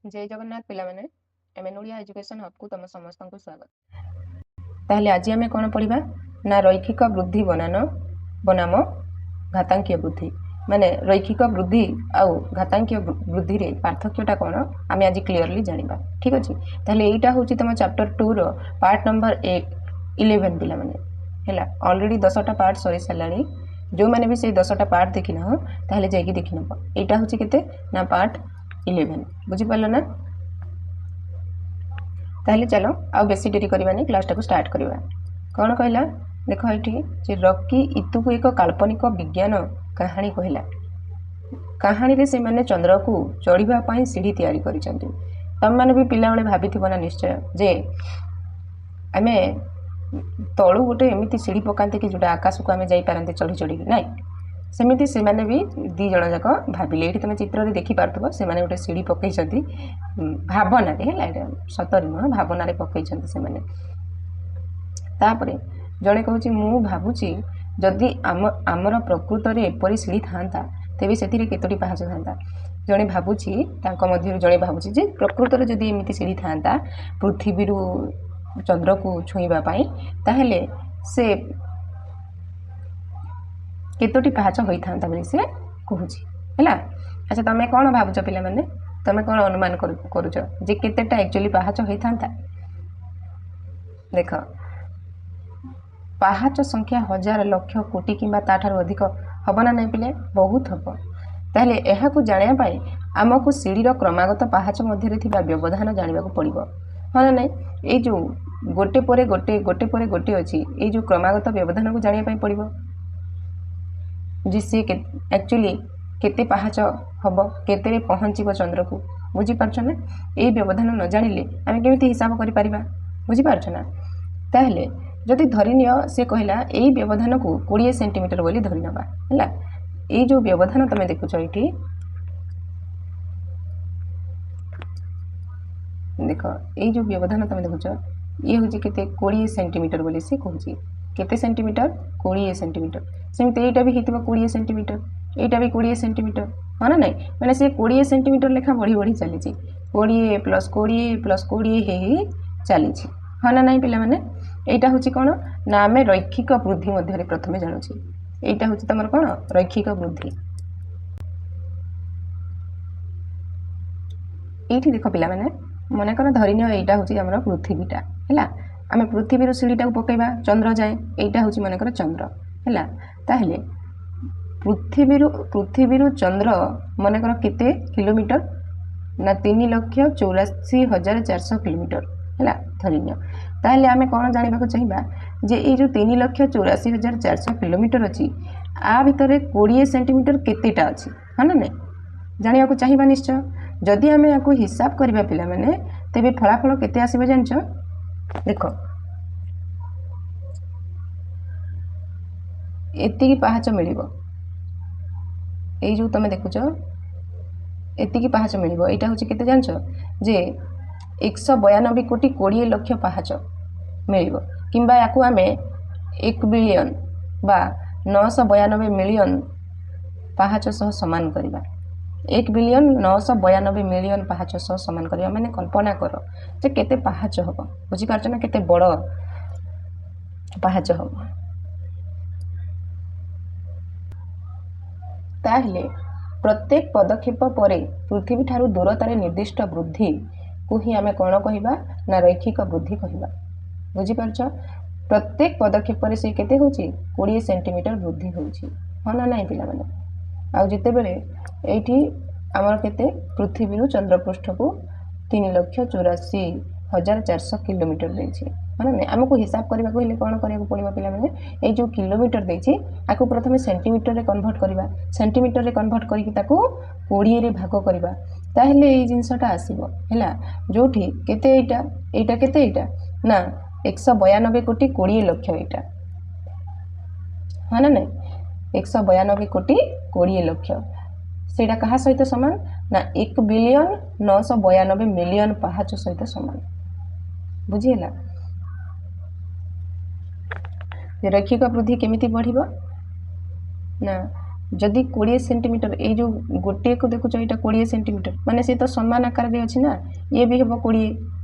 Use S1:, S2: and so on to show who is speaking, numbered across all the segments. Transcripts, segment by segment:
S1: जय जगन्नाथ पिलामाने MN Odia education hub को तुम समस्त को स्वागत। ताहले आज आमे कोन पढ़िबा ना रैखिक वृद्धि बनाम घातांकीय वृद्धि माने रैखिक वृद्धि आउ घातांकीय वृद्धि रे पार्थक्यटा कोन आमे आज क्लियरली जानिबा। ठीक अछि, ताहले एटा होची तम चैप्टर 2 रो पार्ट नंबर 11 पिलामाने हैला। ऑलरेडी 10टा पार्ट सरी सलानी, जो माने भी से 10टा पार्ट देखिना हो ताहले जाई कि देखिनबो। एटा होची केते ना पार्ट 11 बुझी पालो ना। ताहले चलो आउ बेसी डेरी करबानी, क्लास टाको स्टार्ट करबा। कोन कहला देखो एठी जे रॉकी इतु को एक काल्पनिक विज्ञान कहानी कहला। कहानी रे से माने चंद्र को चढ़ीबा पई सीढ़ी तयारी करिसंती। तम माने भी पिला बेले भाबिथिबो ना निश्चय जे आमे तळु गोटे एमिति सीढ़ी पकांते कि जोटा आकाश को आमे जाई पारंते चढ़ी चढ़ी नाइ सेमिति से माने भी दी जण जाक भाबिले। एठी तमे चित्र रे देखि पारथबो से माने गोटे सीढ़ी पकैछंती भावना रे हैला, सतरी न भावना रे पकैछंती से माने। तापरे जणे कहूची मु भाबुची जदि आमर प्रकृत रे एपरि सीढ़ी थांता तेबे सेतिरे केतोटी पहाच थांता। जणे भाबुची तांको मध्य जणे भाबुची जे प्रकृत रे जदि एमिति सीढ़ी थांता पृथ्वी रु चंद्र को छुईबा पाई ताहेले से केतोटी पहाच होई थांता बोली से कहूची हैला। अच्छा तमे कोन भाबुछ पिला माने, तमे कोन अनुमान करूछ जे केतेटा एक्चुअली पहाच होई थांता। देखो पहाच संख्या हजार लक्ष कोटी किंबा ताठार अधिक हबो ना नै पिले, बहुत हबो। ताहले एहा को जानिया पाई हमकु सीढ़ीर क्रमागत पहाच मध्य रे थिबा व्यवधान जानिबा को पड़िबो। हा ना नै ए जो गोटे परे गोटे अछि ए जो क्रमागत व्यवधान को जानिया पाई पड़िबो जे से एक्चुअली केते पहाच हबो, केते रे पहुंचीबो चंद्र को। बुझी पारछ ना, ए व्यवधान न जानिले आमे केमिति हिसाब करि परिबा। बुझी पारछ ना। ताहले जदि धरिनियो से कहला एई व्यवधान को 20 सेंटीमीटर बोली धरि नबा हैला। एई जो व्यवधान तमे देखुछ एठी देखो एई जो व्यवधान तमे देखुछ ये होची केते 20 सेंटीमीटर बोली से कहूची। केते सेंटीमीटर 20 सेंटीमीटर। सेमते एटा भी हितबो 20 सेंटीमीटर, एटा भी 20 सेंटीमीटर हा ना नै माने से 20 सेंटीमीटर लेखा बढ़ी बढ़ी चली छी 20 + 20 + 20 हे चली छी हा ना नै पिला माने। एटा होची कोन ना आमे रैखिक वृद्धि मध्य रे प्रथमे जानु छी। एटा होची तमर कोन रैखिक वृद्धि। एठी देखो पिला माने मने कर धरिनियो एटा होची हमर पृथ्वीटा हैला। आमे पृथ्वी रो सीढ़ीटा को पकेबा चंद्र जाए, एटा होची मने कर चंद्र हैला। ताहले पृथ्वी रो चंद्र मने कर केते किलोमीटर ना 3,84,400 किलोमीटर हैला धरिनियो। ताहले आमे कोन जानिबा को चाहिबा जे ए जो 3,84,400 किलोमीटर अछि आ भितरे 20 सेंटीमीटर केतेटा अछि हा ना नै जानिया को चाहिबा निश्चय। जदि आमे याको हिसाब करबा पिला माने तेबे फलाफल केते आसीबे जानछ। देखो एति की पहाच मिलिबो, एई जो तमे देखुछ एति की पहाच मिलिबो। एटा होची केते जानछ जे 192 कोटी 20 लाख पहाच मिलिबो किंबा याको आमे 1 बिलियन बा 992 मिलियन पहाच सह समान करबा। 1 बिलियन 992 मिलियन पहाच सह समान करबा माने कल्पना करो जे केते पहाच हबो। बुझी पारछ ना केते बड़ पहाच हबो। ताहले प्रत्येक पदक्षेप परे पृथ्वी ठारू दूरतारे निर्दिष्ट वृद्धि को ही आमे कोन कहिबा ना रैखिक वृद्धि कहिबा। बुझी पारछ प्रत्येक पदक्षेप रे से केते होची 20 सेंटीमीटर वृद्धि होची हा ना नै पिला माने। आ जते बेले एठी हमर केते पृथ्वी रु चंद्र पृष्ठ को 3,84,400 किलोमीटर देछि माने नै। हमको हिसाब करबा को हेले कोन करिया को पड़िबा पिला माने ए जो किलोमीटर देछि आको प्रथमे सेंटीमीटर रे कन्वर्ट करबा। सेंटीमीटर रे कन्वर्ट करिकि ताको 20 रे भाग करबा ताहेले ए जिंसटा आसीबो हैला। जोठी केते एटा केते एटा ना 192 कोटी 20 लाख एटा हा ना नै 192 कोटी 20 लाख सेटा कहा सहित समान ना 1 बिलियन 992 मिलियन पहाच सहित समान। बुझिएला रैखिक वृद्धि केमिति बढ़िबो ना जदि 20 सेंटीमीटर ये जो गोटे को देखुच ये 20 सेंटीमीटर माने सी तो समान आकार रे अछि ना ये भी हम 20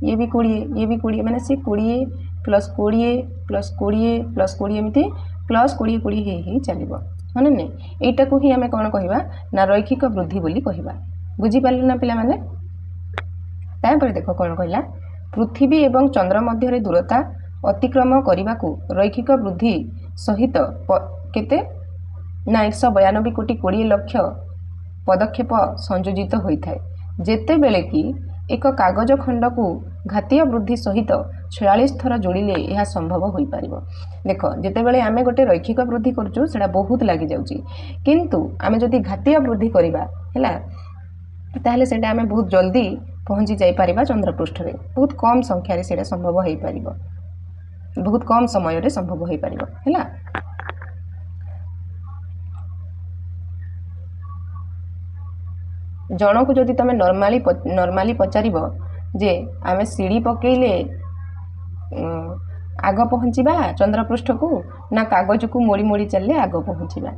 S1: ये भी 20 ये भी 20 माने सी 20 प्लस 20 प्लस 20 प्लस 20 एमती प्लस 20 20 हे चलिबो माने नै एटा को ही हमें कोन कहिबा ना रैखिक वृद्धि बोली कहिबा बुझी पाले ना पिला माने तापर देखो कोन कहला पृथ्वी एवं चंद्र मध्य रे दूरता अतिक्रम करने को रैखिक वृद्धि सहित केते ना 192 कोटी 20 लक्ष पदक्षेप संयोजित होता है जेते बेले कि एक कागज खंड को घातीय वृद्धि सहित 46 थर जोड़िले यह संभव हो पार देख जिते बेले आमे गोटे रैखिक वृद्धि करचु सेटा बहुत लगी जाउची किंतु आमे जदि घातीय वृद्धि करिबा हैला ताहले सेटा आमे बहुत जल्दी पहुंची जाई पारिबा चंद्रपृष्ठ रे बहुत कम संख्या रे सेटा संभव हो पारिबो बहुत कम समय रे संभव हो पारिबो हैला जन को जदि तमे नॉर्मली पचारिबो जे आमे सीढ़ी पकेइले आग पहुँचीबा चंद्रपृष्ठ को ना कागज को मोड़ी मोड़ी चलले आग पहुँचीबा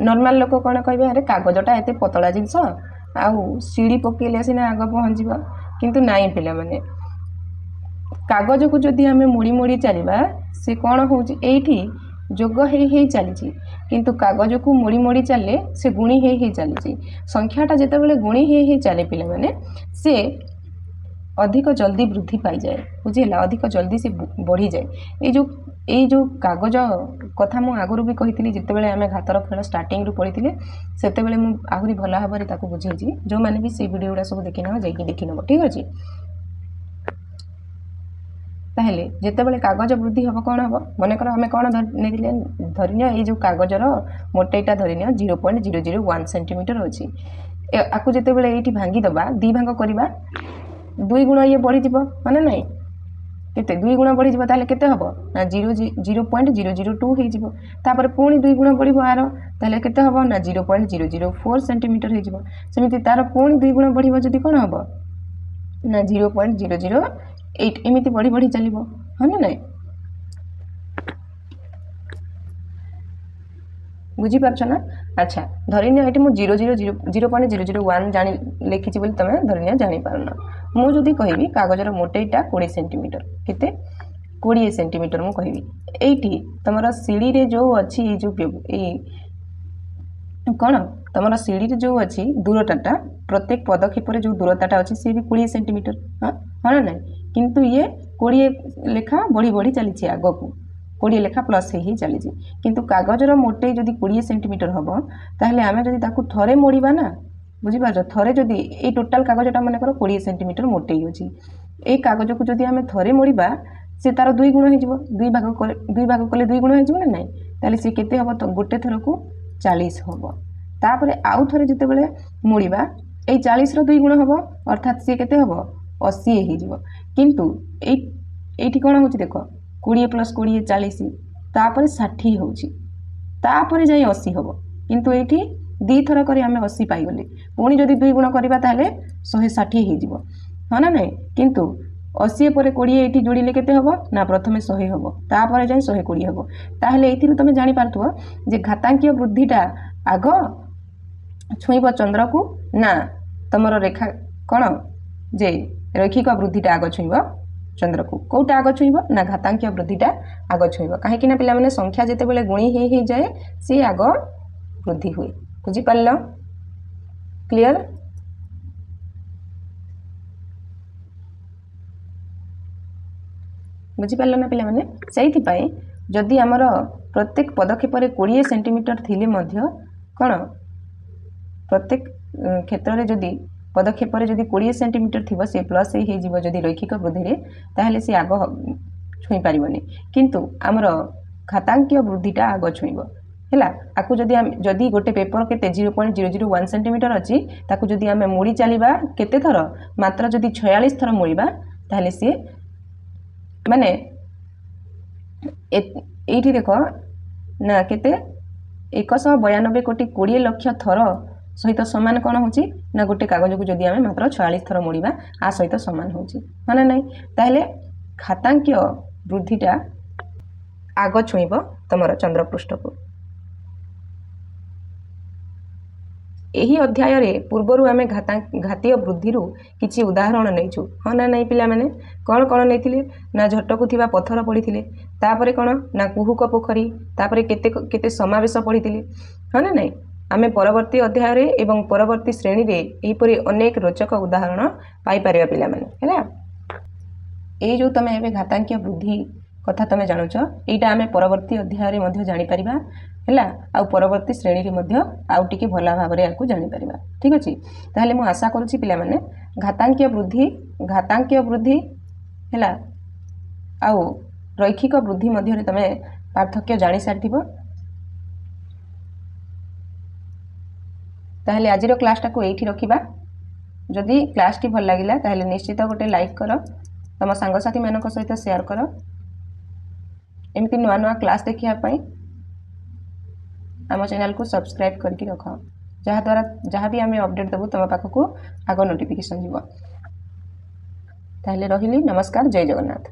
S1: नॉर्मल लोक कौन कहे अरे कागजटा एत पतला जिनस आउ सीढ़ी पकेइले सिना आग पहुँचीबा किंतु नाई पिला माने कागज को जदि आमे मोड़ी मोड़ी चलवा से कौन होउची एठी जोग हे चली किंतु कागज को मोड़ी मोड़ी चलले से गुणी हे चली संख्याटा जितेबाला गुणी हे चले पिला माने से अधिक जल्दी वृद्धि पाई जाए बुझेला अधिक जल्दी से बढ़ी जाए ये जो कागज कथा मु आगुरी भी कही जितेबाला आमे घातर खेल स्टार्टिंग रु पढ़ी सेतेबाला मु आहुरी भल भाव ताकू बुझेछि जो माने भी से वीडियो गुड़ा सब देखि न जाई देखि नब ठीक अछि ताहले जितेबाला कागज वृद्धि हम कौन हम मन कर आम कौन धरिनिया ये जो कागजर मोटेटा धरिनिया 0.001 सेंटीमीटर अच्छी आपको जितेबाला ये भांगी दबा दी भांग करवा 2 गुण ये बढ़ी माने नाई केते 2 गुण बढ़ी ताहले केते हबो ना 0.002 हो तापर पुणी 2 गुण बढ़ी आर ताहले केते हबो ना 0.004 सेंटीमीटर हो सेमिति तार पुणी 2 गुण बढ़ी जदी कोन हबो ना 0.008 एमिति बढ़ी बढ़ी चलिबो हाँ ना नाई बुझी पारछ ना अच्छा धरिनिया एटी मु 0.001 जानि लिखिछि बोली तमे धरिनिया जानि पारना मु जदी कहबी कागजर मोटेटा 20 सेंटीमीटर केते 20 सेंटीमीटर मु कहबी एठी तमरा सीढ़ी रे जो अछि जो ए कोन तमरा सीढ़ी रे जो अछि दूरताटा प्रत्येक पदक्षेप रे जो दूरताटा अछि से भी 20 सेंटीमीटर हां हां ना किंतु ये 20 लेखा बढ़ी बढ़ी चली आग को 20 लेखा प्लस ही चली किंतु कागजर मोटे जदि 20 सेंटीमीटर हम ताहले आमे जदि ताकू थरे मोड़ीबा ना बुझी पारछ थरे जदि ए टोटल कागजटा मन कर 20 सेंटीमीटर मोटे ही अछि ए कागज को जदि आमे थरे मोड़ीबा से तार 2 गुण हो दुई भाग कले 2 गुण हो ना नाई ताहले से केते हबो तो गोटे थर को 40 हबो तापरे आउ थरे जते बेले मोड़ीबा ए 40 रो 2 गुण हबो अर्थात से केते हबो 80 हे जिवो किंतु एठी कोन होची देखो 20 प्लस 20 40 तापर 60 होची तापर जाई 80 हबो किंतु एठी दी थर करी आमे 80 पाई गले पुणी जदि 2 गुण करबा ताहले 160 हे जिवो हां ना नहीं किंतु 80 पर 20 एठी जोड़िले केते हबो ना प्रथमे 100 हबो तापर जाई 120 हबो ताहले एथिरु तमे जानि पारथुवा जे घातांकीय वृद्धिटा आग छुईबो चंद्र को ना तमरो रेखा कोन जे रैखिक वृद्धिटा आग छुईबो चंद्र को कोटा आग छुईबो ना घातांकीय वृद्धिटा आग छुईबो काहे कि ना पिला माने संख्या जेते बेले गुणी हे जाए से आग वृद्धि हुए बुझी पारलो क्लियर बुझी पारलो ना पिला माने सेहिथि पई जदि हमर प्रत्येक पदक्षेप रे 20 सेंटीमीटर थिले मध्य कोन प्रत्येक क्षेत्र रे जदि पदक्षेप रे जदि 20 सेंटीमीटर थिबो से प्लस हे जीवो जदि रैखिक वृद्धि रे ताहले से आग छुई पारिबनी किंतु हमर घातांकीय वृद्धिटा आग छुईबो हैला आकु जदि गोटे पेपर केते 0.001 सेंटीमीटर अछि ताकु जदि आमे मोड़ी चलीबा केते थर मात्र जदि 46 थर मोड़ीबा ताहले से माने एठी देखो ना केते 192 कोटी 20 लक्ष थर सहित समान कौन होची ना गोटे कागज को जदि आमे मात्र 46 थर मोड़ीबा आ सहित समान होची माने नहीं ताहले घातांकीय वृद्धिटा आग छुईबो तमर चंद्रपृष्ठ को ଏହି ଅଧ୍ୟାୟରେ ପୂର୍ବରୁ ଆମେ ଘାତୀୟ ବୃଦ୍ଧିରୁ କିଛି ଉଦାହରଣ ନେଇଛୁ। ହଁ ନା ନାଇଁ ପିଲାମାନେ? କ'ଣ କ'ଣ ନେଇଥିଲେ? ନା ଝଟକୁ ଥିବା ପଥର ପଢ଼ିଥିଲେ, ତାପରେ କ'ଣ ନା କୁହୁକ ପୋଖରୀ, ତାପରେ କେତେ ସମାବେଶ ପଢ଼ିଥିଲେ। ହଁ ନା ନାଇଁ? ଆମେ ପରବର୍ତ୍ତୀ ଅଧ୍ୟାୟରେ ଏବଂ ପରବର୍ତ୍ତୀ ଶ୍ରେଣୀରେ ଏହିପରି ଅନେକ ରୋଚକ ଉଦାହରଣ ପାଇପାରିବା ପିଲାମାନେ। ହେଲା, ଏଇ ଯେଉଁ ତୁମେ ଏବେ ଘାତାଙ୍କିୟ ବୃଦ୍ଧି କଥା ତୁମେ ଜାଣୁଛ, ଏଇଟା ଆମେ ପରବର୍ତ୍ତୀ ଅଧ୍ୟାୟରେ ମଧ୍ୟ ଜାଣିପାରିବା। ହେଲା, ଆଉ ପରବର୍ତ୍ତୀ ଶ୍ରେଣୀରେ ମଧ୍ୟ ଆଉ ଟିକେ ଭଲ ଭାବରେ ୟାକୁ ଜାଣିପାରିବା। ଠିକ୍ ଅଛି, ତାହେଲେ ମୁଁ ଆଶା କରୁଛି ପିଲାମାନେ ଘାତାଙ୍କିୟ ବୃଦ୍ଧି ହେଲା ଆଉ ରୈଖିକ ବୃଦ୍ଧି ମଧ୍ୟରେ ତୁମେ ପାର୍ଥକ୍ୟ ଜାଣିସାରିଥିବ। ତାହେଲେ ଆଜିର କ୍ଲାସ୍ଟାକୁ ଏଇଠି ରଖିବା। ଯଦି କ୍ଲାସ୍ଟି ଭଲ ଲାଗିଲା ତାହେଲେ ନିଶ୍ଚିତ ଗୋଟେ ଲାଇକ୍ କର, ତୁମ ସାଙ୍ଗସାଥିମାନଙ୍କ ସହିତ ସେୟାର କର। ଏମିତି ନୂଆ ନୂଆ କ୍ଲାସ୍ ଦେଖିବା ପାଇଁ ଆମ ଚ୍ୟାନେଲକୁ ସବସ୍କ୍ରାଇବ୍ କରିକି ରଖ, ଯାହାଦ୍ୱାରା ଯାହା ବି ଆମେ ଅପଡ଼େଟ୍ ଦେବୁ ତୁମ ପାଖକୁ ଆଗ ନୋଟିଫିକେସନ୍ ଯିବ। ତାହେଲେ ରହିଲି, ନମସ୍କାର, ଜୟ ଜଗନ୍ନାଥ।